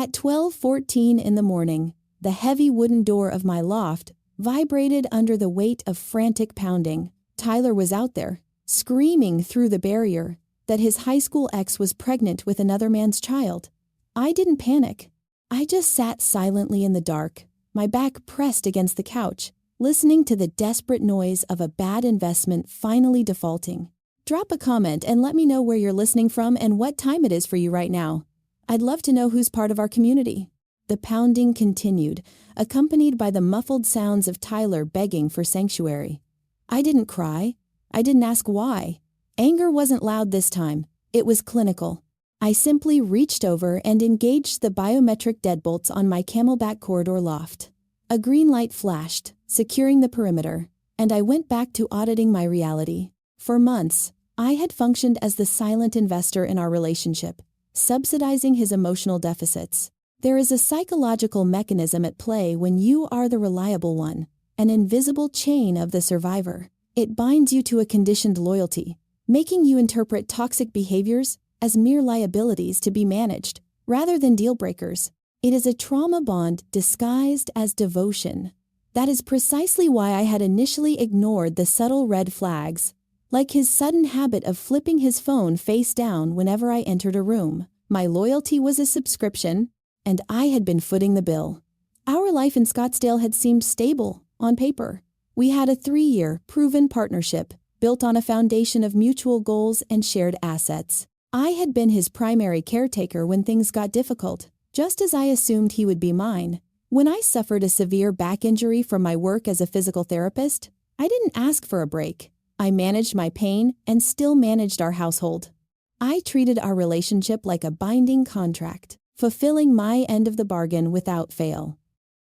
At 12:14 in the morning, the heavy wooden door of my loft vibrated under the weight of frantic pounding. Tyler was out there, screaming through the barrier that his high school ex was pregnant with another man's child. I didn't panic. I just sat silently in the dark, my back pressed against the couch, listening to the desperate noise of a bad investment finally defaulting. Drop a comment and let me know where you're listening from and what time it is for you right now. I'd love to know who's part of our community. The pounding continued, accompanied by the muffled sounds of Tyler begging for sanctuary. I didn't cry. I didn't ask why. Anger wasn't loud this time. It was clinical. I simply reached over and engaged the biometric deadbolts on my camelback corridor loft. A green light flashed, securing the perimeter, and I went back to auditing my reality. For months, I had functioned as the silent investor in our relationship, subsidizing his emotional deficits. There is a psychological mechanism at play when you are the reliable one, an invisible chain of the survivor. It binds you to a conditioned loyalty, making you interpret toxic behaviors as mere liabilities to be managed, rather than deal breakers. It is a trauma bond disguised as devotion. That is precisely why I had initially ignored the subtle red flags, like his sudden habit of flipping his phone face down whenever I entered a room. My loyalty was a subscription, and I had been footing the bill. Our life in Scottsdale had seemed stable, on paper. We had a 3-year, proven partnership, built on a foundation of mutual goals and shared assets. I had been his primary caretaker when things got difficult, just as I assumed he would be mine. When I suffered a severe back injury from my work as a physical therapist, I didn't ask for a break. I managed my pain and still managed our household. I treated our relationship like a binding contract, fulfilling my end of the bargain without fail.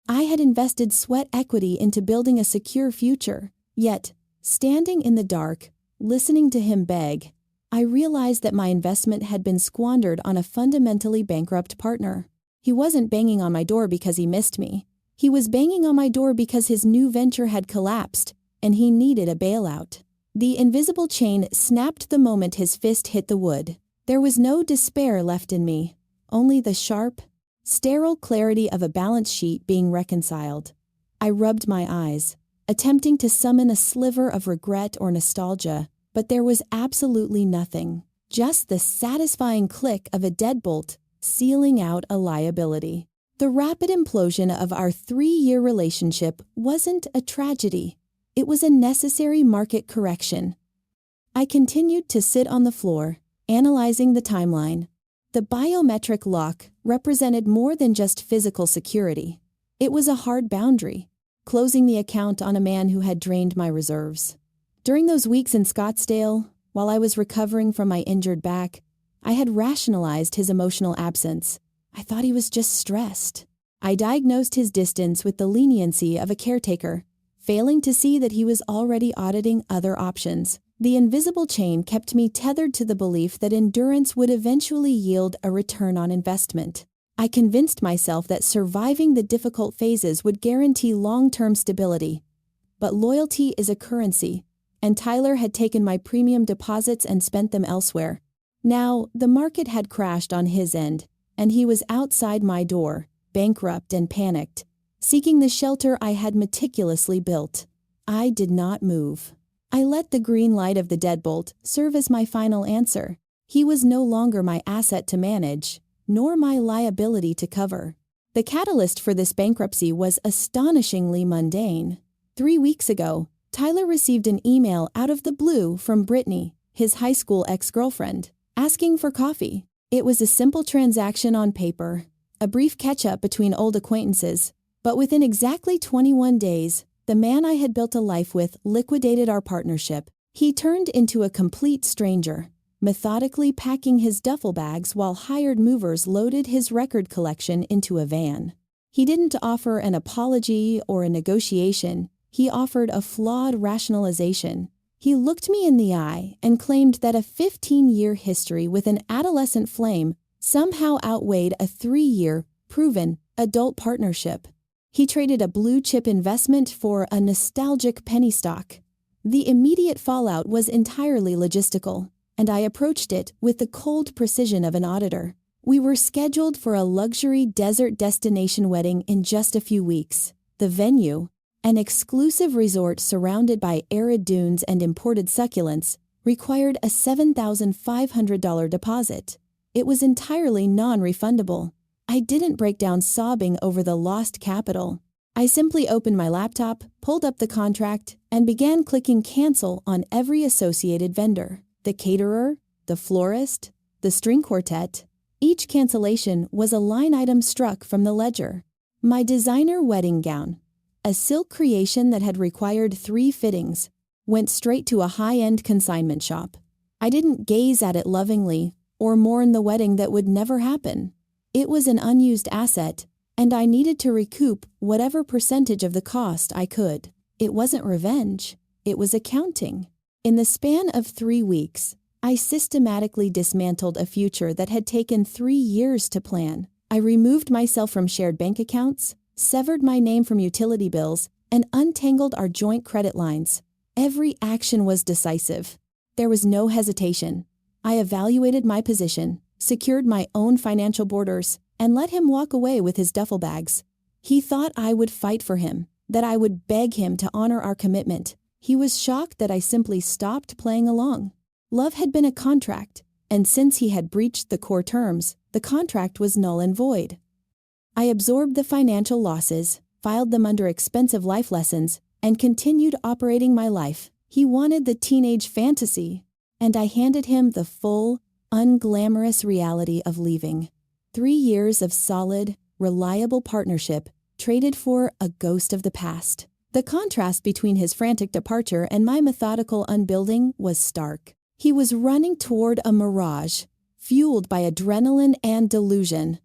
I had invested sweat equity into building a secure future, yet, standing in the dark, listening to him beg, I realized that my investment had been squandered on a fundamentally bankrupt partner. He wasn't banging on my door because he missed me. He was banging on my door because his new venture had collapsed, and he needed a bailout. The invisible chain snapped the moment his fist hit the wood. There was no despair left in me, only the sharp, sterile clarity of a balance sheet being reconciled. I rubbed my eyes, attempting to summon a sliver of regret or nostalgia, but there was absolutely nothing, just the satisfying click of a deadbolt sealing out a liability. The rapid implosion of our 3-year relationship wasn't a tragedy. It was a necessary market correction. I continued to sit on the floor, analyzing the timeline. The biometric lock represented more than just physical security. It was a hard boundary, closing the account on a man who had drained my reserves. During those weeks in Scottsdale, while I was recovering from my injured back, I had rationalized his emotional absence. I thought he was just stressed. I diagnosed his distance with the leniency of a caretaker, failing to see that he was already auditing other options. The invisible chain kept me tethered to the belief that endurance would eventually yield a return on investment. I convinced myself that surviving the difficult phases would guarantee long-term stability. But loyalty is a currency, and Tyler had taken my premium deposits and spent them elsewhere. Now, the market had crashed on his end, and he was outside my door, bankrupt and panicked, seeking the shelter I had meticulously built. I did not move. I let the green light of the deadbolt serve as my final answer. He was no longer my asset to manage, nor my liability to cover. The catalyst for this bankruptcy was astonishingly mundane. 3 weeks ago, Tyler received an email out of the blue from Brittany, his high school ex-girlfriend, asking for coffee. It was a simple transaction on paper, a brief catch-up between old acquaintances, but within exactly 21 days, the man I had built a life with liquidated our partnership. He turned into a complete stranger, methodically packing his duffel bags while hired movers loaded his record collection into a van. He didn't offer an apology or a negotiation. He offered a flawed rationalization. He looked me in the eye and claimed that a 15-year history with an adolescent flame somehow outweighed a 3-year, proven, adult partnership. He traded a blue-chip investment for a nostalgic penny stock. The immediate fallout was entirely logistical, and I approached it with the cold precision of an auditor. We were scheduled for a luxury desert destination wedding in just a few weeks. The venue, an exclusive resort surrounded by arid dunes and imported succulents, required a $7,500 deposit. It was entirely non-refundable. I didn't break down sobbing over the lost capital. I simply opened my laptop, pulled up the contract, and began clicking cancel on every associated vendor. The caterer, the florist, the string quartet. Each cancellation was a line item struck from the ledger. My designer wedding gown, a silk creation that had required 3 fittings, went straight to a high-end consignment shop. I didn't gaze at it lovingly or mourn the wedding that would never happen. It was an unused asset, and I needed to recoup whatever percentage of the cost I could. It wasn't revenge, it was accounting. In the span of 3 weeks, I systematically dismantled a future that had taken 3 years to plan. I removed myself from shared bank accounts, severed my name from utility bills, and untangled our joint credit lines. Every action was decisive. There was no hesitation. I evaluated my position, secured my own financial borders, and let him walk away with his duffel bags. He thought I would fight for him, that I would beg him to honor our commitment. He was shocked that I simply stopped playing along. Love had been a contract, and since he had breached the core terms, the contract was null and void. I absorbed the financial losses, filed them under expensive life lessons, and continued operating my life. He wanted the teenage fantasy, and I handed him the full, unglamorous reality of leaving. 3 years of solid, reliable partnership traded for a ghost of the past. The contrast between his frantic departure and my methodical unbuilding was stark. He was running toward a mirage, fueled by adrenaline and delusion.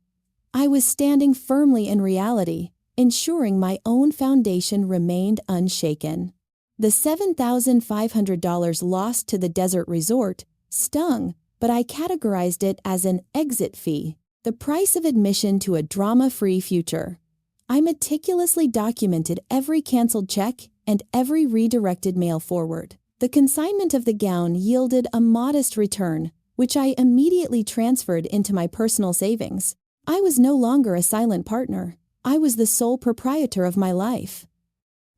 I was standing firmly in reality, ensuring my own foundation remained unshaken. The $7,500 lost to the desert resort stung, but I categorized it as an exit fee, the price of admission to a drama-free future. I meticulously documented every canceled check and every redirected mail forward. The consignment of the gown yielded a modest return, which I immediately transferred into my personal savings. I was no longer a silent partner. I was the sole proprietor of my life.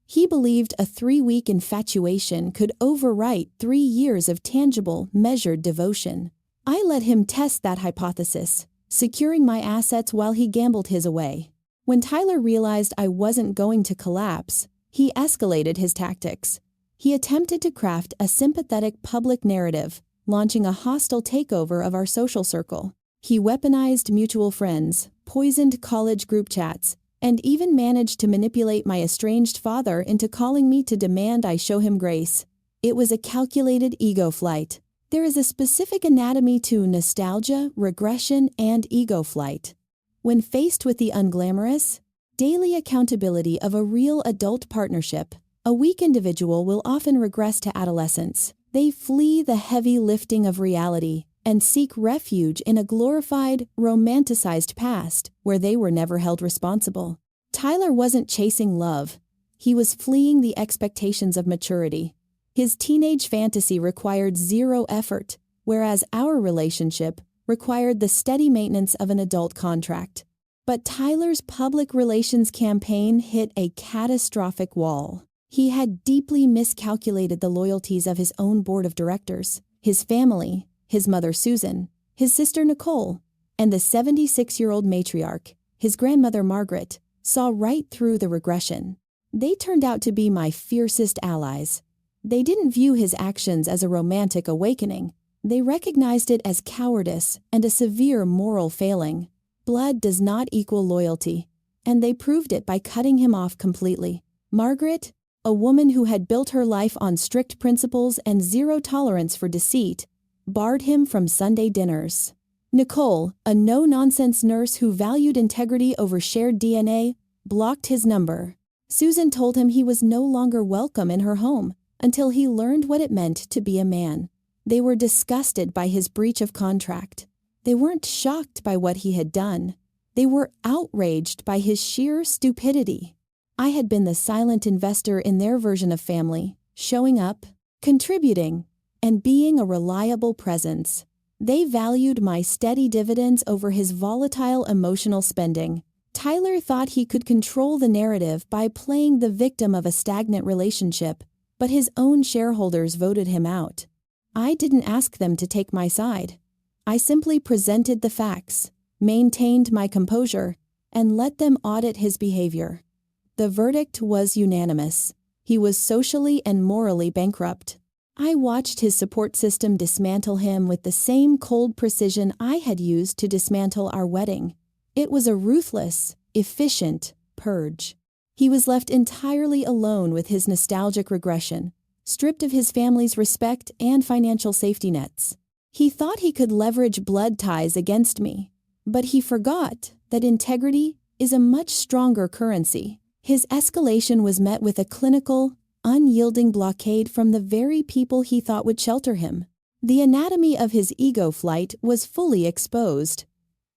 He believed a 3-week infatuation could overwrite 3 years of tangible, measured devotion. I let him test that hypothesis, securing my assets while he gambled his away. When Tyler realized I wasn't going to collapse, he escalated his tactics. He attempted to craft a sympathetic public narrative, launching a hostile takeover of our social circle. He weaponized mutual friends, poisoned college group chats, and even managed to manipulate my estranged father into calling me to demand I show him grace. It was a calculated ego flight. There is a specific anatomy to nostalgia, regression, and ego flight. When faced with the unglamorous, daily accountability of a real adult partnership, a weak individual will often regress to adolescence. They flee the heavy lifting of reality and seek refuge in a glorified, romanticized past where they were never held responsible. Tyler wasn't chasing love. He was fleeing the expectations of maturity. His teenage fantasy required 0 effort, whereas our relationship required the steady maintenance of an adult contract. But Tyler's public relations campaign hit a catastrophic wall. He had deeply miscalculated the loyalties of his own board of directors, his family, his mother Susan, his sister Nicole, and the 76-year-old matriarch, his grandmother Margaret, saw right through the regression. They turned out to be my fiercest allies. They didn't view his actions as a romantic awakening. They recognized it as cowardice and a severe moral failing. Blood does not equal loyalty, and they proved it by cutting him off completely. Margaret, a woman who had built her life on strict principles and 0 tolerance for deceit, barred him from Sunday dinners. Nicole, a no-nonsense nurse who valued integrity over shared DNA, blocked his number. Susan told him he was no longer welcome in her home until he learned what it meant to be a man. They were disgusted by his breach of contract. They weren't shocked by what he had done. They were outraged by his sheer stupidity. I had been the silent investor in their version of family, showing up, contributing, and being a reliable presence. They valued my steady dividends over his volatile emotional spending. Tyler thought he could control the narrative by playing the victim of a stagnant relationship, but his own shareholders voted him out. I didn't ask them to take my side. I simply presented the facts, maintained my composure, and let them audit his behavior. The verdict was unanimous. He was socially and morally bankrupt. I watched his support system dismantle him with the same cold precision I had used to dismantle our wedding. It was a ruthless, efficient purge. He was left entirely alone with his nostalgic regression, stripped of his family's respect and financial safety nets. He thought he could leverage blood ties against me, but he forgot that integrity is a much stronger currency. His escalation was met with a clinical, unyielding blockade from the very people he thought would shelter him. The anatomy of his ego flight was fully exposed.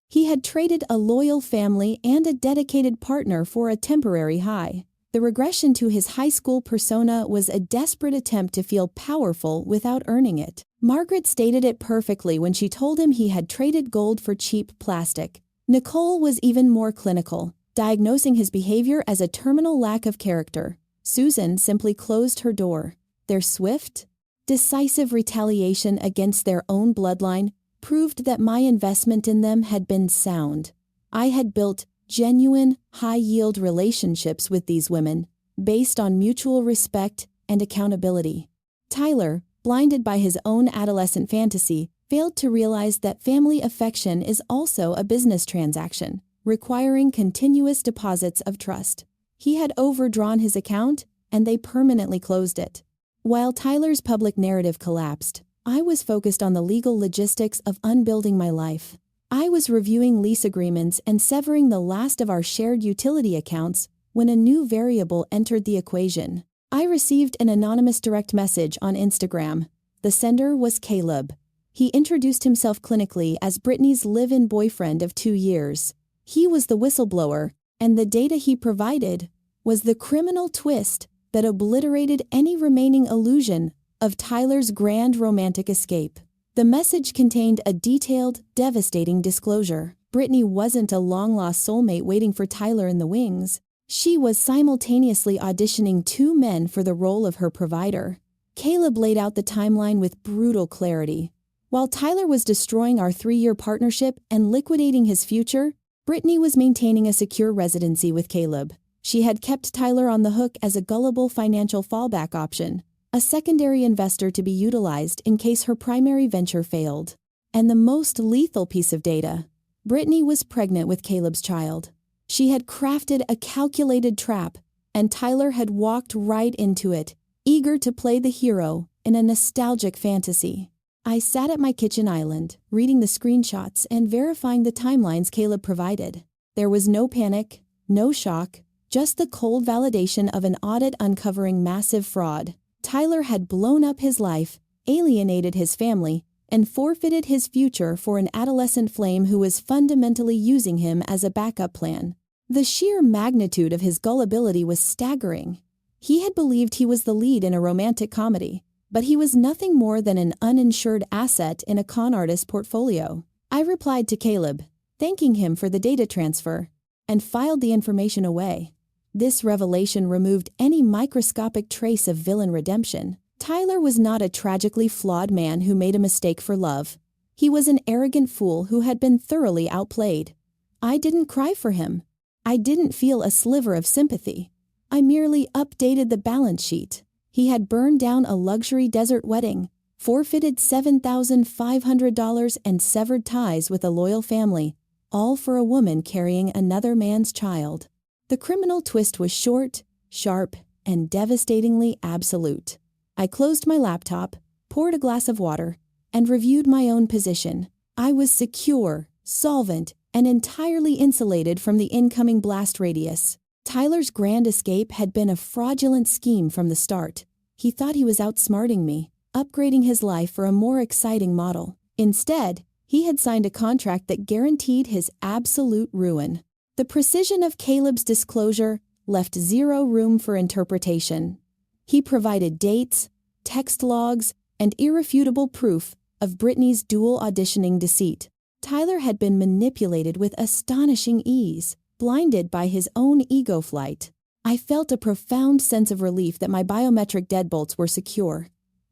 He had traded a loyal family and a dedicated partner for a temporary high. The regression to his high school persona was a desperate attempt to feel powerful without earning it. Margaret stated it perfectly when she told him he had traded gold for cheap plastic. Nicole was even more clinical, diagnosing his behavior as a terminal lack of character. Susan simply closed her door. Their swift, decisive retaliation against their own bloodline proved that my investment in them had been sound. I had built genuine, high-yield relationships with these women, based on mutual respect and accountability. Tyler, blinded by his own adolescent fantasy, failed to realize that family affection is also a business transaction, requiring continuous deposits of trust. He had overdrawn his account, and they permanently closed it. While Tyler's public narrative collapsed, I was focused on the legal logistics of unbuilding my life. I was reviewing lease agreements and severing the last of our shared utility accounts when a new variable entered the equation. I received an anonymous direct message on Instagram. The sender was Caleb. He introduced himself clinically as Brittany's live-in boyfriend of 2 years. He was the whistleblower, and the data he provided was the criminal twist that obliterated any remaining illusion of Tyler's grand romantic escape. The message contained a detailed, devastating disclosure. Brittany wasn't a long-lost soulmate waiting for Tyler in the wings. She was simultaneously auditioning 2 men for the role of her provider. Caleb laid out the timeline with brutal clarity. While Tyler was destroying our 3-year partnership and liquidating his future, Brittany was maintaining a secure residency with Caleb. She had kept Tyler on the hook as a gullible financial fallback option, a secondary investor to be utilized in case her primary venture failed. And the most lethal piece of data: Brittany was pregnant with Caleb's child. She had crafted a calculated trap, and Tyler had walked right into it, eager to play the hero in a nostalgic fantasy. I sat at my kitchen island, reading the screenshots and verifying the timelines Caleb provided. There was no panic, no shock, just the cold validation of an audit uncovering massive fraud. Tyler had blown up his life, alienated his family, and forfeited his future for an adolescent flame who was fundamentally using him as a backup plan. The sheer magnitude of his gullibility was staggering. He had believed he was the lead in a romantic comedy, but he was nothing more than an uninsured asset in a con artist portfolio. I replied to Caleb, thanking him for the data transfer, and filed the information away. This revelation removed any microscopic trace of villain redemption. Tyler was not a tragically flawed man who made a mistake for love. He was an arrogant fool who had been thoroughly outplayed. I didn't cry for him. I didn't feel a sliver of sympathy. I merely updated the balance sheet. He had burned down a luxury desert wedding, forfeited $7,500 and severed ties with a loyal family, all for a woman carrying another man's child. The criminal twist was short, sharp, and devastatingly absolute. I closed my laptop, poured a glass of water, and reviewed my own position. I was secure, solvent, and entirely insulated from the incoming blast radius. Tyler's grand escape had been a fraudulent scheme from the start. He thought he was outsmarting me, upgrading his life for a more exciting model. Instead, he had signed a contract that guaranteed his absolute ruin. The precision of Caleb's disclosure left zero room for interpretation. He provided dates, text logs, and irrefutable proof of Brittany's dual auditioning deceit. Tyler had been manipulated with astonishing ease, blinded by his own ego flight. I felt a profound sense of relief that my biometric deadbolts were secure.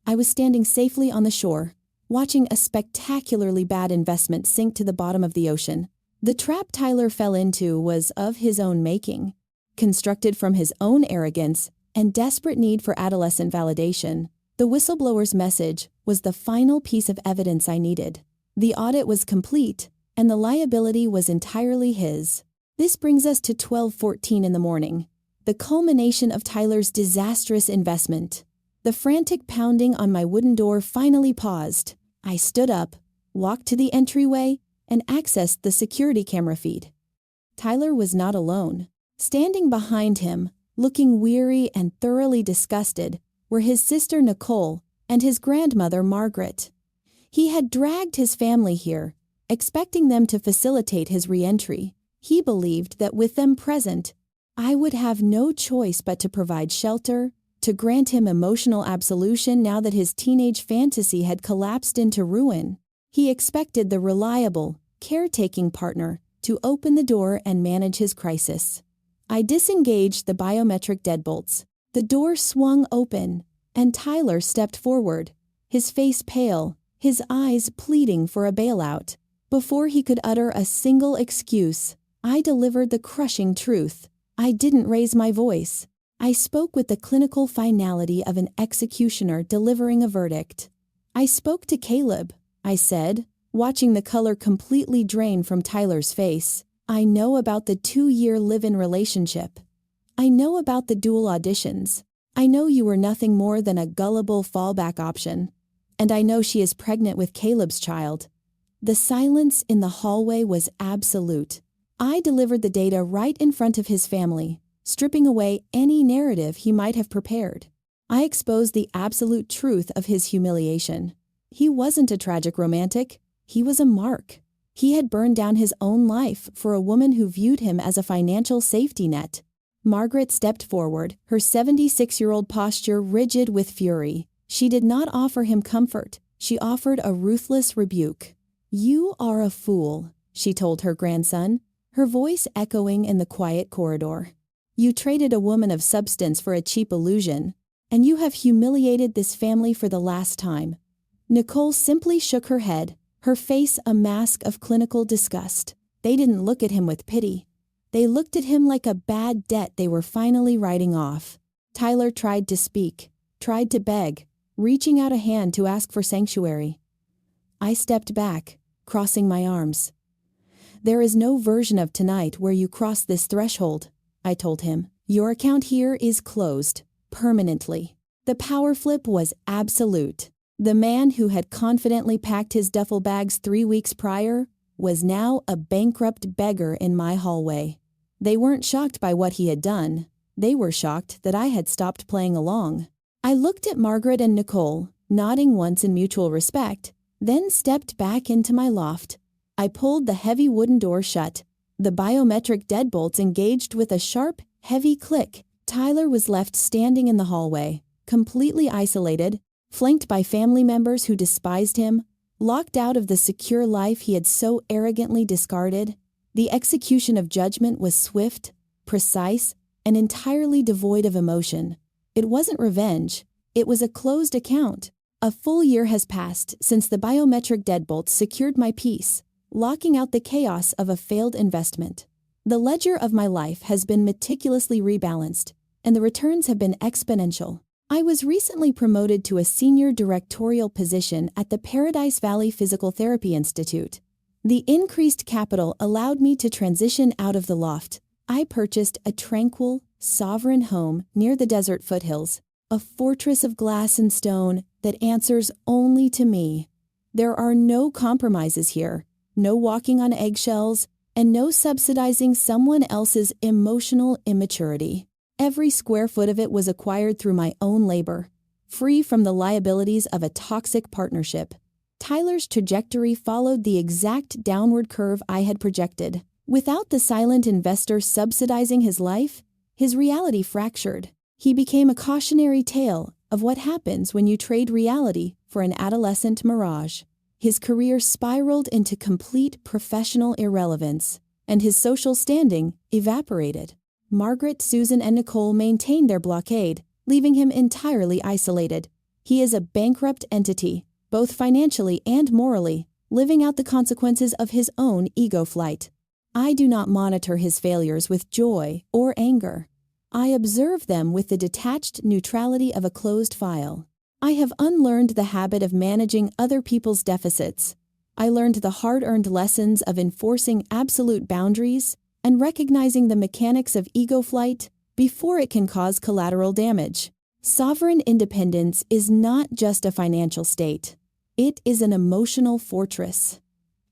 I was standing safely on the shore, watching a spectacularly bad investment sink to the bottom of the ocean. The trap Tyler fell into was of his own making, constructed from his own arrogance and desperate need for adolescent validation. The whistleblower's message was the final piece of evidence I needed. The audit was complete, and the liability was entirely his. This brings us to 12:14 in the morning, the culmination of Tyler's disastrous investment. The frantic pounding on my wooden door finally paused. I stood up, walked to the entryway, and accessed the security camera feed. Tyler was not alone. Standing behind him, looking weary and thoroughly disgusted, were his sister Nicole and his grandmother Margaret. He had dragged his family here, expecting them to facilitate his re-entry. He believed that with them present, I would have no choice but to provide shelter, to grant him emotional absolution now that his teenage fantasy had collapsed into ruin. He expected the reliable, caretaking partner to open the door and manage his crisis. I disengaged the biometric deadbolts. The door swung open, and Tyler stepped forward, his face pale, his eyes pleading for a bailout. Before he could utter a single excuse, I delivered the crushing truth. I didn't raise my voice. I spoke with the clinical finality of an executioner delivering a verdict. I spoke to Caleb, I said, watching the color completely drain from Tyler's face. I know about the 2-year live-in relationship. I know about the dual auditions. I know you were nothing more than a gullible fallback option. And I know she is pregnant with Caleb's child. The silence in the hallway was absolute. I delivered the data right in front of his family, stripping away any narrative he might have prepared. I exposed the absolute truth of his humiliation. He wasn't a tragic romantic. He was a mark. He had burned down his own life for a woman who viewed him as a financial safety net. Margaret stepped forward, her 76-year-old posture rigid with fury. She did not offer him comfort. She offered a ruthless rebuke. "You are a fool," she told her grandson, her voice echoing in the quiet corridor. "You traded a woman of substance for a cheap illusion, and you have humiliated this family for the last time." Nicole simply shook her head, her face a mask of clinical disgust. They didn't look at him with pity. They looked at him like a bad debt they were finally writing off. Tyler tried to speak, tried to beg, reaching out a hand to ask for sanctuary. I stepped back, crossing my arms. "There is no version of tonight where you cross this threshold," I told him. "Your account here is closed, permanently." The power flip was absolute. The man who had confidently packed his duffel bags 3 weeks prior was now a bankrupt beggar in my hallway. They weren't shocked by what he had done. They were shocked that I had stopped playing along. I looked at Margaret and Nicole, nodding once in mutual respect, then stepped back into my loft. I pulled the heavy wooden door shut. The biometric deadbolts engaged with a sharp, heavy click. Tyler was left standing in the hallway, completely isolated, flanked by family members who despised him, locked out of the secure life he had so arrogantly discarded. The execution of judgment was swift, precise, and entirely devoid of emotion. It wasn't revenge. It was a closed account. A full year has passed since the biometric deadbolt secured my peace, locking out the chaos of a failed investment. The ledger of my life has been meticulously rebalanced, and the returns have been exponential. I was recently promoted to a senior directorial position at the Paradise Valley Physical Therapy Institute. The increased capital allowed me to transition out of the loft. I purchased a tranquil, sovereign home near the desert foothills, a fortress of glass and stone that answers only to me. There are no compromises here, no walking on eggshells, and no subsidizing someone else's emotional immaturity. Every square foot of it was acquired through my own labor, free from the liabilities of a toxic partnership. Tyler's trajectory followed the exact downward curve I had projected. Without the silent investor subsidizing his life, his reality fractured. He became a cautionary tale of what happens when you trade reality for an adolescent mirage. His career spiraled into complete professional irrelevance, and his social standing evaporated. Margaret, Susan, and Nicole maintained their blockade, leaving him entirely isolated. He is a bankrupt entity, both financially and morally, living out the consequences of his own ego flight. I do not monitor his failures with joy or anger. I observe them with the detached neutrality of a closed file. I have unlearned the habit of managing other people's deficits. I learned the hard-earned lessons of enforcing absolute boundaries and recognizing the mechanics of ego flight before it can cause collateral damage. Sovereign independence is not just a financial state. It is an emotional fortress.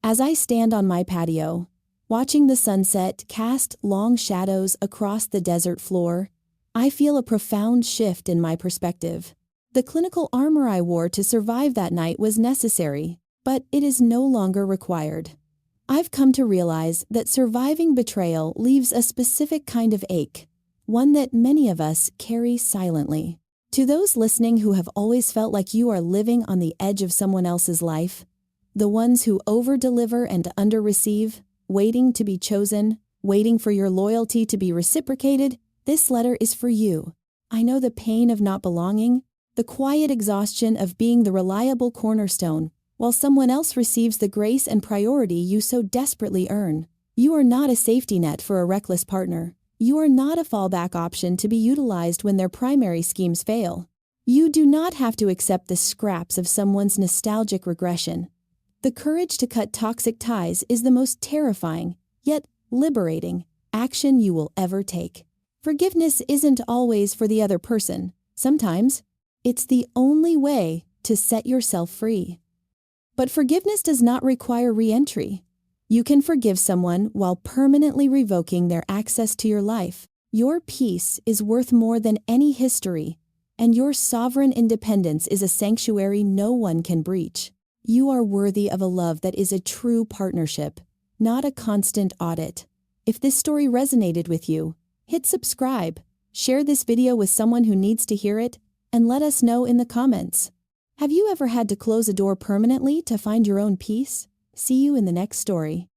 As I stand on my patio, watching the sunset cast long shadows across the desert floor, I feel a profound shift in my perspective. The clinical armor I wore to survive that night was necessary, but it is no longer required. I've come to realize that surviving betrayal leaves a specific kind of ache, one that many of us carry silently. To those listening who have always felt like you are living on the edge of someone else's life, the ones who over-deliver and under-receive, waiting to be chosen, waiting for your loyalty to be reciprocated, this letter is for you. I know the pain of not belonging, the quiet exhaustion of being the reliable cornerstone, while someone else receives the grace and priority you so desperately earn. You are not a safety net for a reckless partner. You are not a fallback option to be utilized when their primary schemes fail. You do not have to accept the scraps of someone's nostalgic regression. The courage to cut toxic ties is the most terrifying, yet liberating, action you will ever take. Forgiveness isn't always for the other person. Sometimes, it's the only way to set yourself free. But forgiveness does not require re-entry. You can forgive someone while permanently revoking their access to your life. Your peace is worth more than any history, and your sovereign independence is a sanctuary no one can breach. You are worthy of a love that is a true partnership, not a constant audit. If this story resonated with you, hit subscribe, share this video with someone who needs to hear it, and let us know in the comments. Have you ever had to close a door permanently to find your own peace? See you in the next story.